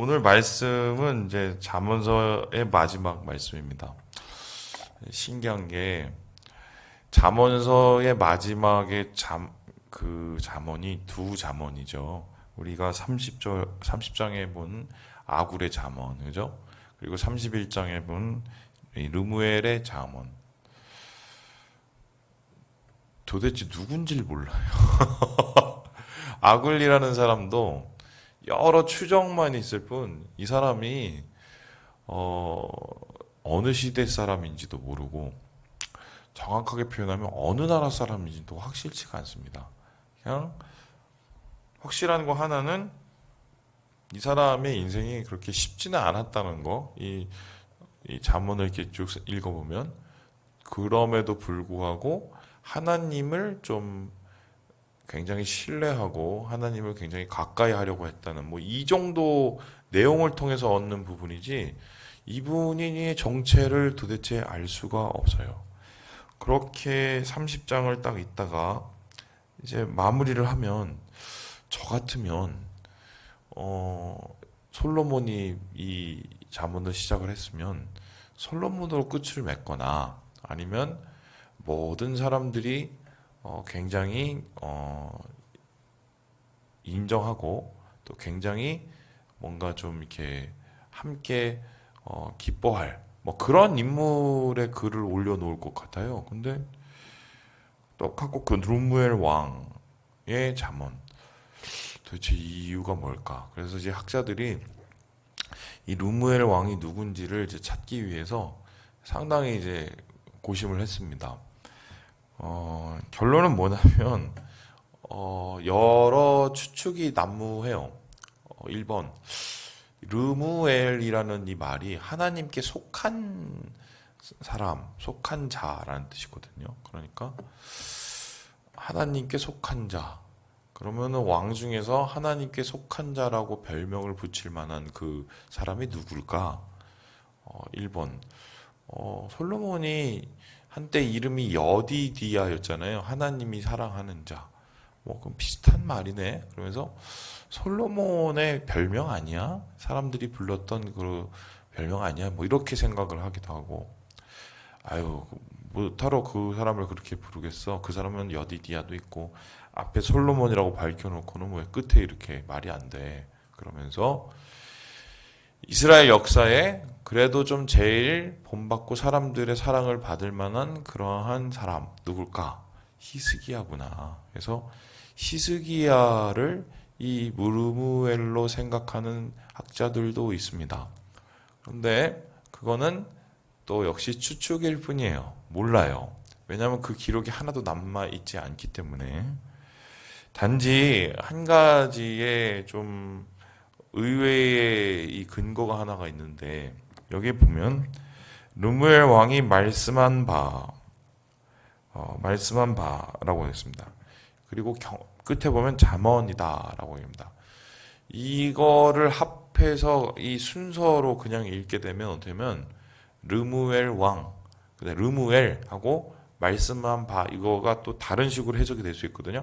오늘 말씀은 이제 잠언서의 마지막 말씀입니다. 신기한 게 잠언서의 마지막에 그 잠언이 두 잠언이죠. 우리가 30장에 본 아굴의 잠언, 그죠? 그리고 31장에 본 르무엘의 잠언. 도대체 누군지를 몰라요. 아굴이라는 사람도 여러 추정만 있을 뿐, 이 사람이 어느 시대 사람인지도 모르고, 정확하게 표현하면 어느 나라 사람인지도 확실치가 않습니다. 그냥 확실한 거 하나는 이 사람의 인생이 그렇게 쉽지는 않았다는 거. 이 잠언을 이렇게 쭉 읽어보면 그럼에도 불구하고 하나님을 좀 굉장히 신뢰하고 하나님을 굉장히 가까이 하려고 했다는 뭐 이 정도 내용을 통해서 얻는 부분이지 이분의 정체를 도대체 알 수가 없어요. 그렇게 30장을 딱 있다가 이제 마무리를 하면 저 같으면 솔로몬이 이 잠언을 시작을 했으면 솔로몬으로 끝을 맺거나 아니면 모든 사람들이 굉장히 인정하고 또 굉장히 뭔가 좀 이렇게 함께 기뻐할 뭐 그런 인물의 글을 올려놓을 것 같아요. 근데 똑같고 그 르무엘 왕의 잠언 도대체 이유가 뭘까? 그래서 이제 학자들이 이 르무엘 왕이 누군지를 이제 찾기 위해서 상당히 이제 고심을 했습니다. 결론은 뭐냐면 여러 추측이 난무해요. 1번 르무엘이라는 이 말이 하나님께 속한 사람, 속한 자라는 뜻이거든요. 그러니까 하나님께 속한 자. 그러면은 왕 중에서 하나님께 속한 자라고 별명을 붙일 만한 그 사람이 누굴까? 1번 솔로몬이 한때 이름이 여디디아였잖아요. 하나님이 사랑하는 자. 뭐 그럼 비슷한 말이네. 그러면서 솔로몬의 별명 아니야? 사람들이 불렀던 그 별명 아니야? 뭐 이렇게 생각을 하기도 하고. 아유, 뭐타로 그 사람을 그렇게 부르겠어? 그 사람은 여디디아도 있고 앞에 솔로몬이라고 밝혀놓고는 왜 끝에 이렇게 말이 안 돼? 그러면서 이스라엘 역사에 그래도 좀 제일 본받고 사람들의 사랑을 받을 만한 그러한 사람 누굴까? 히스기야구나. 그래서 히스기야를 이 르무엘로 생각하는 학자들도 있습니다. 그런데 그거는 또 역시 추측일 뿐이에요. 몰라요. 왜냐하면 그 기록이 하나도 남아있지 않기 때문에. 단지 한 가지의 좀 의외의 이 근거가 하나가 있는데 여기 보면 르무엘 왕이 말씀한 바라고 했습니다. 그리고 끝에 보면 잠언이다라고 합니다. 이거를 합해서 이 순서로 그냥 읽게 되면 어떻게 되면 르무엘 왕, 르무엘하고 말씀한 바 이거가 또 다른 식으로 해석이 될 수 있거든요.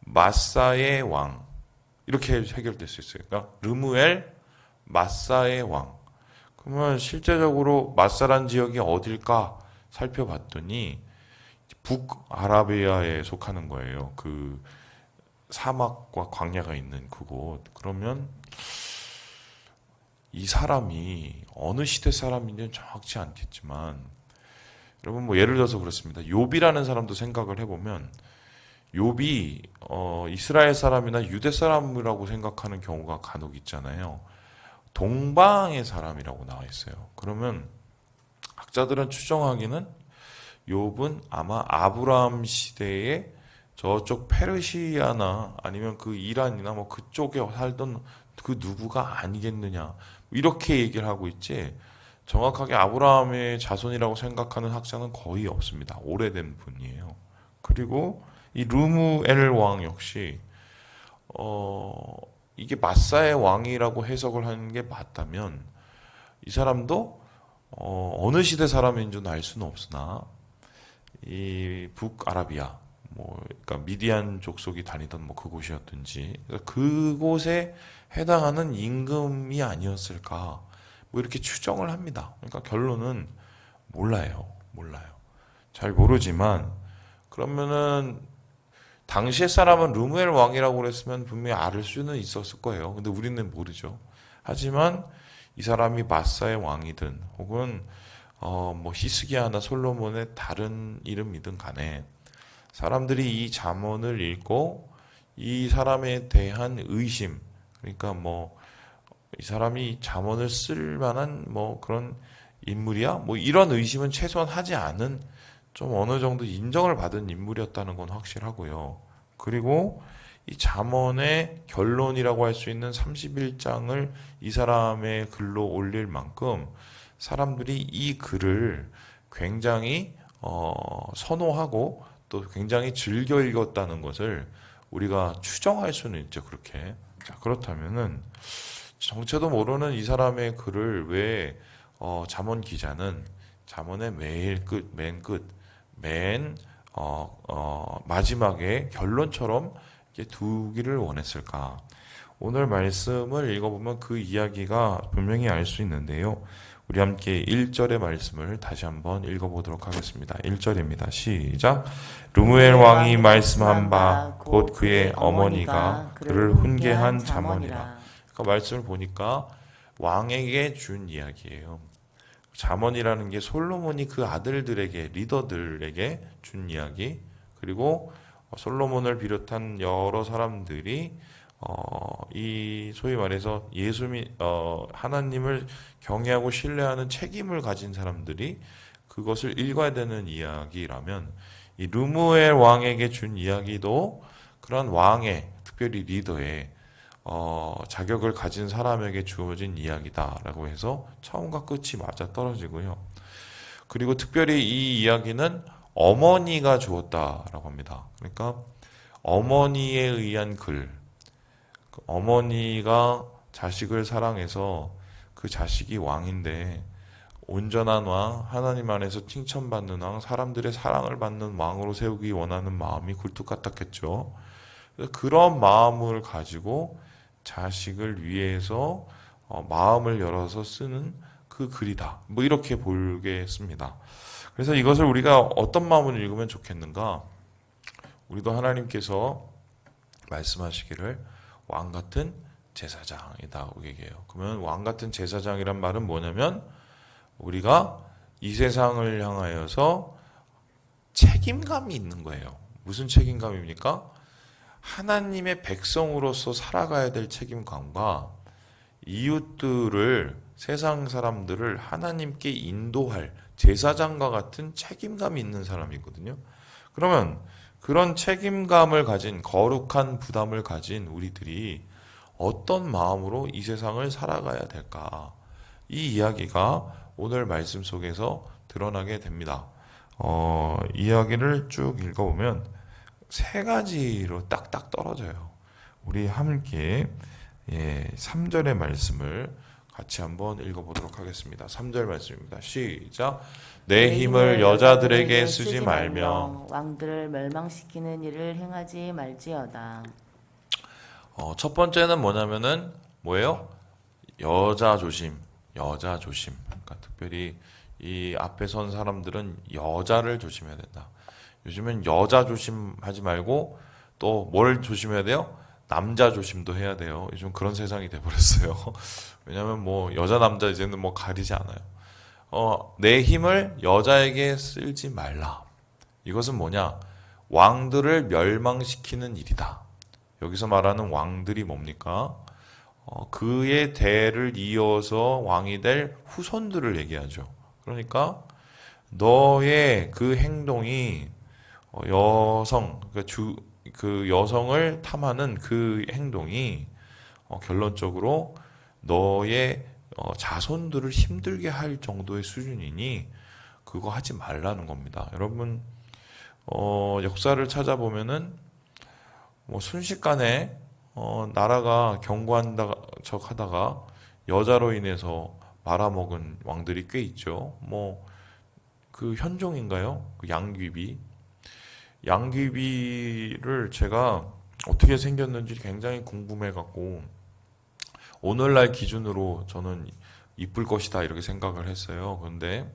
마사의 왕 이렇게 해결될 수 있어요. 그러니까 르무엘 마사의 왕. 그러면 실제적으로 마사란 지역이 어딜까 살펴봤더니 북아라비아에 속하는 거예요. 그 사막과 광야가 있는 그곳. 그러면 이 사람이 어느 시대 사람인지는 정확치 않겠지만 여러분 뭐 예를 들어서 그렇습니다. 욥이라는 사람도 생각을 해보면 욥이 이스라엘 사람이나 유대 사람이라고 생각하는 경우가 간혹 있잖아요. 동방의 사람이라고 나와 있어요. 그러면 학자들은 추정하기는 욥은 아마 아브라함 시대에 저쪽 페르시아나 아니면 그 이란이나 뭐 그쪽에 살던 그 누구가 아니겠느냐 이렇게 얘기를 하고 있지 정확하게 아브라함의 자손이라고 생각하는 학자는 거의 없습니다. 오래된 분이에요. 그리고 이 르무엘 왕 역시 이게 마사의 왕이라고 해석을 하는 게 맞다면 이 사람도 어느 시대 사람인 줄 알 수는 없으나 이 북아라비아 뭐 그러니까 미디안 족속이 다니던 뭐 그곳이었든지 그러니까 그곳에 해당하는 임금이 아니었을까 뭐 이렇게 추정을 합니다. 그러니까 결론은 몰라요. 잘 모르지만 그러면은 당시의 사람은 르무엘 왕이라고 그랬으면 분명히 알을 수는 있었을 거예요. 근데 우리는 모르죠. 하지만 이 사람이 마사의 왕이든 혹은 뭐 히스기야나 솔로몬의 다른 이름이든 간에 사람들이 이 잠언을 읽고 이 사람에 대한 의심, 그러니까 뭐 이 사람이 잠언을 쓸 만한 뭐 그런 인물이야? 뭐 이런 의심은 최소한 하지 않은 좀 어느 정도 인정을 받은 인물이었다는 건 확실하고요. 그리고 이 잠언의 결론이라고 할 수 있는 31장을 이 사람의 글로 올릴 만큼 사람들이 이 글을 굉장히 선호하고 또 굉장히 즐겨 읽었다는 것을 우리가 추정할 수는 있죠. 그렇게. 자, 그렇다면은 정체도 모르는 이 사람의 글을 왜 잠언 기자는 잠언의 맨 끝, 마지막에 결론처럼 이렇게 두기를 원했을까? 오늘 말씀을 읽어보면 그 이야기가 분명히 알 수 있는데요. 우리 함께 1절의 말씀을 다시 한번 읽어보도록 하겠습니다. 1절입니다. 시작. 르무엘 왕이 말씀한 바 곧 그의 어머니가 그를 훈계한 잠언이라. 그러니까 말씀을 보니까 왕에게 준 이야기예요. 잠언이라는 게 솔로몬이 그 아들들에게 리더들에게 준 이야기 그리고 솔로몬을 비롯한 여러 사람들이 이 소위 말해서 하나님을 경외하고 신뢰하는 책임을 가진 사람들이 그것을 읽어야 되는 이야기라면 이 르무엘 왕에게 준 이야기도 그런 왕의 특별히 리더의 자격을 가진 사람에게 주어진 이야기다라고 해서 처음과 끝이 맞아 떨어지고요. 그리고 특별히 이 이야기는 어머니가 주었다라고 합니다. 그러니까 어머니에 의한 글, 어머니가 자식을 사랑해서 그 자식이 왕인데 온전한 왕, 하나님 안에서 칭찬받는 왕, 사람들의 사랑을 받는 왕으로 세우기 원하는 마음이 굴뚝 같았겠죠. 그런 마음을 가지고 자식을 위해서 마음을 열어서 쓰는 그 글이다. 뭐 이렇게 보겠습니다. 그래서 이것을 우리가 어떤 마음으로 읽으면 좋겠는가? 우리도 하나님께서 말씀하시기를 왕 같은 제사장이다 얘기해요. 그러면 왕 같은 제사장이란 말은 뭐냐면 우리가 이 세상을 향하여서 책임감이 있는 거예요. 무슨 책임감입니까? 하나님의 백성으로서 살아가야 될 책임감과 이웃들을 세상 사람들을 하나님께 인도할 제사장과 같은 책임감이 있는 사람이거든요. 그러면 그런 책임감을 가진 거룩한 부담을 가진 우리들이 어떤 마음으로 이 세상을 살아가야 될까? 이 이야기가 오늘 말씀 속에서 드러나게 됩니다. 이야기를 쭉 읽어보면 세 가지로 딱딱 떨어져요. 우리 함께 3절의 말씀을 같이 한번 읽어보도록 하겠습니다. 3절 말씀입니다. 시작. 내 힘을 여자들에게 쓰지 말며 왕들을 멸망시키는 일을 행하지 말지어다. 첫 번째는 뭐냐면은 뭐예요? 여자 조심. 그러니까 특별히 이 앞에 선 사람들은 여자를 조심해야 된다. 요즘은 여자 조심하지 말고 또 뭘 조심해야 돼요? 남자 조심도 해야 돼요. 요즘 그런 세상이 돼버렸어요. 왜냐면 뭐 여자 남자 이제는 뭐 가리지 않아요. 내 힘을 여자에게 쓰지 말라. 이것은 뭐냐? 왕들을 멸망시키는 일이다. 여기서 말하는 왕들이 뭡니까? 그의 대를 이어서 왕이 될 후손들을 얘기하죠. 그러니까 너의 그 행동이 그 여성을 탐하는 그 행동이 결론적으로 너의 자손들을 힘들게 할 정도의 수준이니 그거 하지 말라는 겁니다. 여러분 역사를 찾아보면은 뭐 순식간에 나라가 경고한다 척 하다가 여자로 인해서 말아먹은 왕들이 꽤 있죠. 뭐 그 현종인가요? 그 양귀비 양귀비를 제가 어떻게 생겼는지 굉장히 궁금해갖고 오늘날 기준으로 저는 이쁠 것이다 이렇게 생각을 했어요. 그런데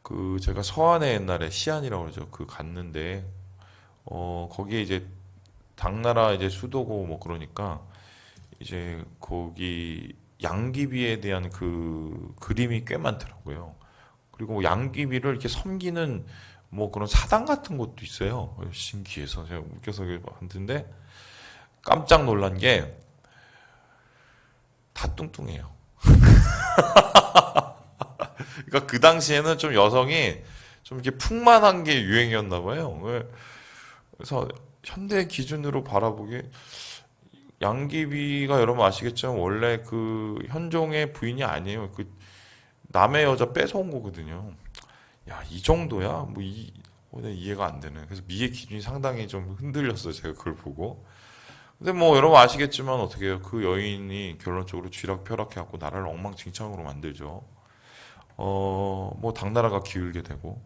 그 제가 서안에 옛날에 시안이라고 그러죠. 그 갔는데 거기에 이제 당나라 이제 수도고 뭐 그러니까 이제 거기 양귀비에 대한 그 그림이 꽤 많더라고요. 그리고 양귀비를 이렇게 섬기는 뭐 그런 사당 같은 것도 있어요. 신기해서 제가 웃겨서 봤는데 깜짝 놀란 게 다 뚱뚱해요. 그러니까 그 당시에는 좀 여성이 좀 이렇게 풍만한 게 유행이었나 봐요. 그래서 현대 기준으로 바라보기에 양귀비가 여러분 아시겠지만 원래 그 현종의 부인이 아니에요. 그 남의 여자 뺏어온 거거든요. 야, 이 정도야? 이해가 안 되네. 그래서 미의 기준이 상당히 좀 흔들렸어요. 제가 그걸 보고. 근데 뭐 여러분 아시겠지만 어떻게 해요? 그 여인이 결론적으로 쥐락펴락해갖고 나라를 엉망진창으로 만들죠. 뭐 당나라가 기울게 되고.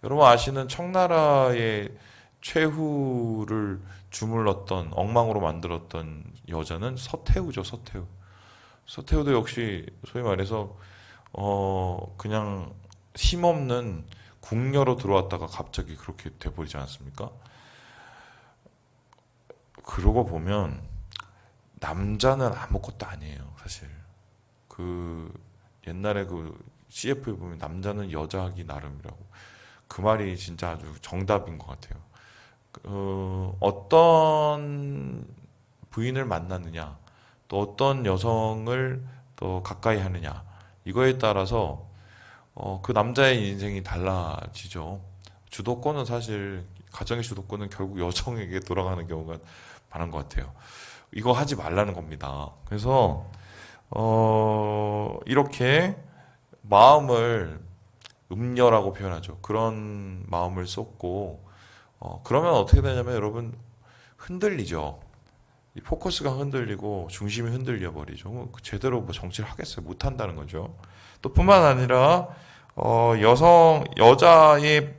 여러분 아시는 청나라의 최후를 주물렀던 엉망으로 만들었던 여자는 서태후죠. 서태후. 서태후도 역시 소위 말해서 그냥 힘없는 궁녀로 들어왔다가 갑자기 그렇게 돼버리지 않았습니까? 그러고 보면 남자는 아무것도 아니에요, 사실. 그 옛날에 그 CF에 보면 남자는 여자하기 나름이라고. 그 말이 진짜 아주 정답인 것 같아요. 어떤 부인을 만났느냐, 또 어떤 여성을 또 가까이 하느냐, 이거에 따라서 그 남자의 인생이 달라지죠. 주도권은 사실 가정의 주도권은 결국 여성에게 돌아가는 경우가 많은 것 같아요. 이거 하지 말라는 겁니다. 그래서 이렇게 마음을 음녀라고 표현하죠. 그런 마음을 쏟고 그러면 어떻게 되냐면 여러분 흔들리죠. 이 포커스가 흔들리고 중심이 흔들려 버리죠. 제대로 뭐 정치를 하겠어요? 못 한다는 거죠. 또 뿐만 아니라 여자의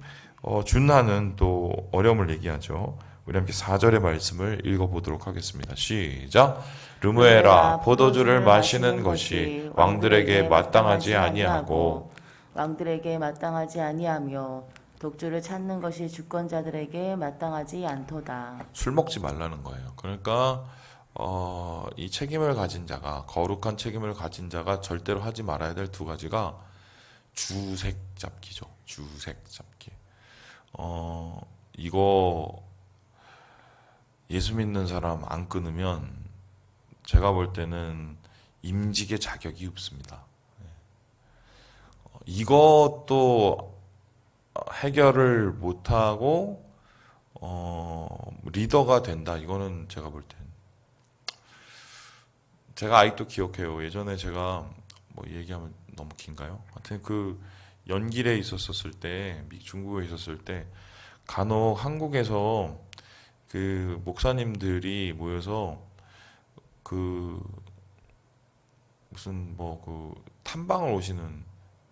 준하는 또 어려움을 얘기하죠. 우리 함께 4절의 말씀을 읽어보도록 하겠습니다. 시작. 르무에라, 포도주를 마시는 것이 왕들에게 마땅하지 아니하고 왕들에게 마땅하지 아니하며 독주를 찾는 것이 주권자들에게 마땅하지 않도다. 술 먹지 말라는 거예요. 그러니까 이 책임을 가진 자가 거룩한 책임을 가진 자가 절대로 하지 말아야 될 두 가지가 주색 잡기죠. 주색 잡기. 이거 예수 믿는 사람 안 끊으면 제가 볼 때는 임직의 자격이 없습니다. 이것도 해결을 못하고 리더가 된다. 이거는 제가 볼 땐 제가 아직도 기억해요. 예전에 제가 뭐 얘기하면 너무 긴가요? 하여튼 그 연길에 있었을 때, 중국에 있었을 때 간혹 한국에서 그 목사님들이 모여서 그 무슨 뭐 그 탐방을 오시는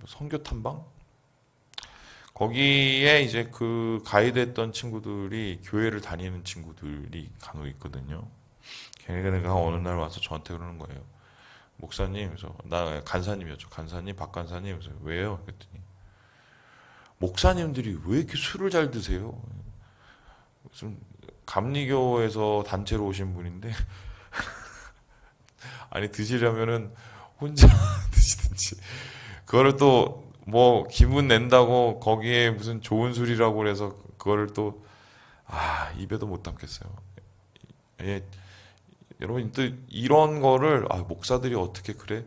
선교 탐방? 거기에 이제 그 가이드했던 친구들이 교회를 다니는 친구들이 간혹 있거든요. 걔네가 어느 날 와서 저한테 그러는 거예요. 목사님, 그래서 나 간사님이었죠. 간사님, 박 간사님, 그래서 왜요? 그랬더니 목사님들이 왜 이렇게 술을 잘 드세요? 무슨 감리교에서 단체로 오신 분인데 아니 드시려면은 혼자 드시든지 그거를 또 뭐 기분 낸다고 거기에 무슨 좋은 술이라고 그래서 그거를 또 입에도 못 담겠어요. 예, 여러분 또 이런 거를 목사들이 어떻게 그래?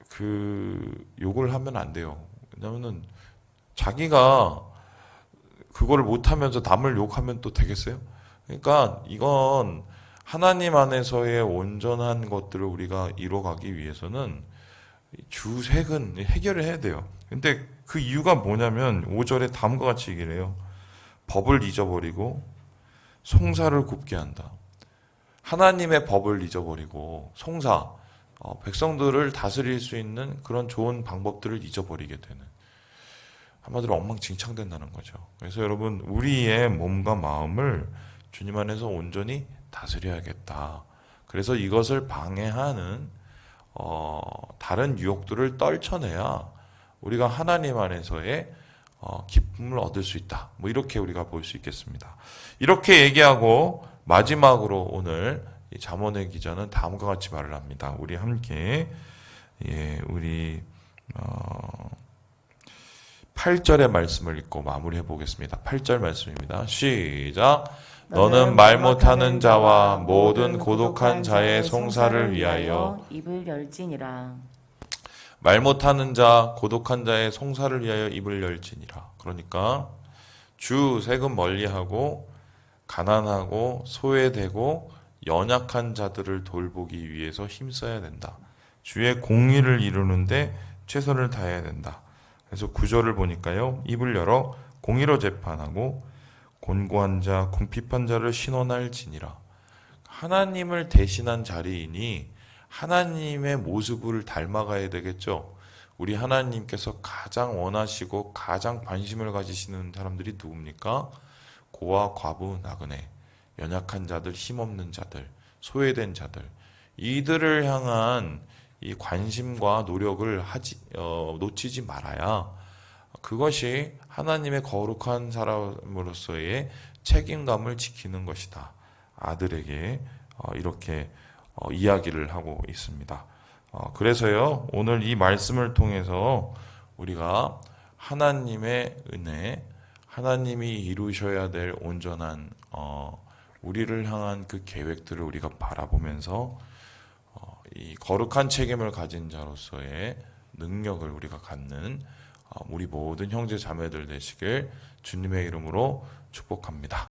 그 욕을 하면 안 돼요. 왜냐면은 자기가 그거를 못하면서 남을 욕하면 또 되겠어요? 그러니까 이건 하나님 안에서의 온전한 것들을 우리가 이뤄가기 위해서는 주색은 해결을 해야 돼요. 근데 그 이유가 뭐냐면 5절에 다음과 같이 얘기를 해요. 법을 잊어버리고 송사를 굽게 한다. 하나님의 법을 잊어버리고 송사, 백성들을 다스릴 수 있는 그런 좋은 방법들을 잊어버리게 되는. 한마디로 엉망진창된다는 거죠. 그래서 여러분 우리의 몸과 마음을 주님 안에서 온전히 다스려야겠다. 그래서 이것을 방해하는 다른 유혹들을 떨쳐내야 우리가 하나님 안에서의 기쁨을 얻을 수 있다. 뭐 이렇게 우리가 볼 수 있겠습니다. 이렇게 얘기하고 마지막으로 오늘 이 잠언의 기자는 다음과 같이 말을 합니다. 우리 함께 우리 8절의 말씀을 읽고 마무리해 보겠습니다. 8절 말씀입니다. 시작. 너는 말 못하는 자와 모든 고독한 자의 송사를 위하여 입을 열지니라. 말 못하는 자, 고독한 자의 송사를 위하여 입을 열지니라. 그러니까 주 세금 멀리하고 가난하고 소외되고 연약한 자들을 돌보기 위해서 힘써야 된다. 주의 공의를 이루는데 최선을 다해야 된다. 그래서 9절을 보니까요. 입을 열어 공의로 재판하고 곤고한 자, 궁핍한 자를 신원할지니라. 하나님을 대신한 자리이니 하나님의 모습을 닮아가야 되겠죠. 우리 하나님께서 가장 원하시고 가장 관심을 가지시는 사람들이 누굽니까? 고아, 과부, 나그네, 연약한 자들, 힘없는 자들, 소외된 자들, 이들을 향한 이 관심과 노력을 놓치지 말아야 그것이 하나님의 거룩한 사람으로서의 책임감을 지키는 것이다. 아들에게 이렇게 이야기를 하고 있습니다. 그래서요, 오늘 이 말씀을 통해서 우리가 하나님의 은혜, 하나님이 이루셔야 될 온전한 우리를 향한 그 계획들을 우리가 바라보면서 이 거룩한 책임을 가진 자로서의 능력을 우리가 갖는 우리 모든 형제 자매들 되시길 주님의 이름으로 축복합니다.